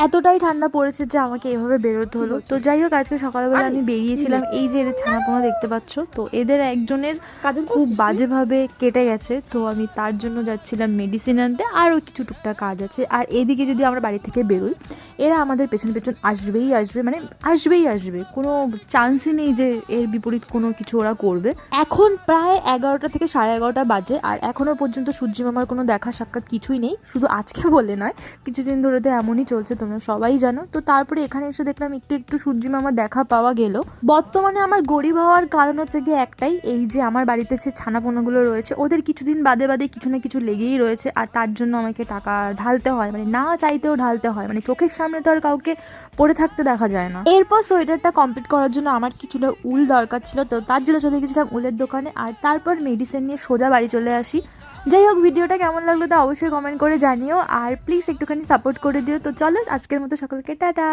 এতটাই ঠান্ডা পড়েছে যে আমাকে এভাবে বেরোতে হলো। তো যাই হোক, আজকে সকালবেলা আমি বেরিয়েছিলাম। এই যে এদের ছানাপোনা দেখতে পাচ্ছ, তো এদের একজনের খুব বাজেভাবে কেটে গেছে, তো আমি তার জন্য যাচ্ছিলাম মেডিসিন আনতে। আরও কিছু টুকটাক কাজ আছে। আর এদিকে যদি আমরা বাড়ি থেকে বেরোই, এরা আমাদের পেছন পেছন আসবেই আসবে, মানে আসবেই আসবে, কোনো চান্সই নেই যে এর বিপরীত কোনো কিছু ওরা করবে। এখন প্রায় 11টা থেকে 11:30 বাজে, আর এখনো পর্যন্ত সূর্যি মামার কোনো দেখা সাক্ষাৎ কিছুই নেই। শুধু আজকে বলে নয়, কিছুদিন ধরে তো এমনই চলছে, তোমরা সবাই জানো। তো তারপরে এখানে এসে দেখলাম একটু একটু সূর্যি মামার দেখা পাওয়া গেল। বর্তমানে আমার গরিব হওয়ার কারণ হচ্ছে গিয়ে একটাই, এই যে আমার বাড়িতে যে ছানাপোনাগুলো রয়েছে ওদের কিছুদিন বাদে বাদে কিছু না কিছু লেগেই রয়েছে, আর তার জন্য আমাকে টাকা ঢালতে হয়, মানে না চাইতেও ঢালতে হয়, মানে চোখের সামনে তো আর কাউকে পড়ে থাকতে দেখা যায় না। এরপর সোয়েটারটা কমপ্লিট করার জন্য আমার কিছুটা উল দরকার ছিল, তো তার জন্য চলে গেছিলাম উলের দোকানে, আর তারপর মেডিসিন নিয়ে সোজা বাড়ি চলে আসি। যাই হোক, ভিডিওটা কেমন লাগলো তা অবশ্যই কমেন্ট করে জানিও, আর প্লিজ একটুখানি সাপোর্ট করে দিও। তো চলো, আজকের মতো সকলকে টাটা।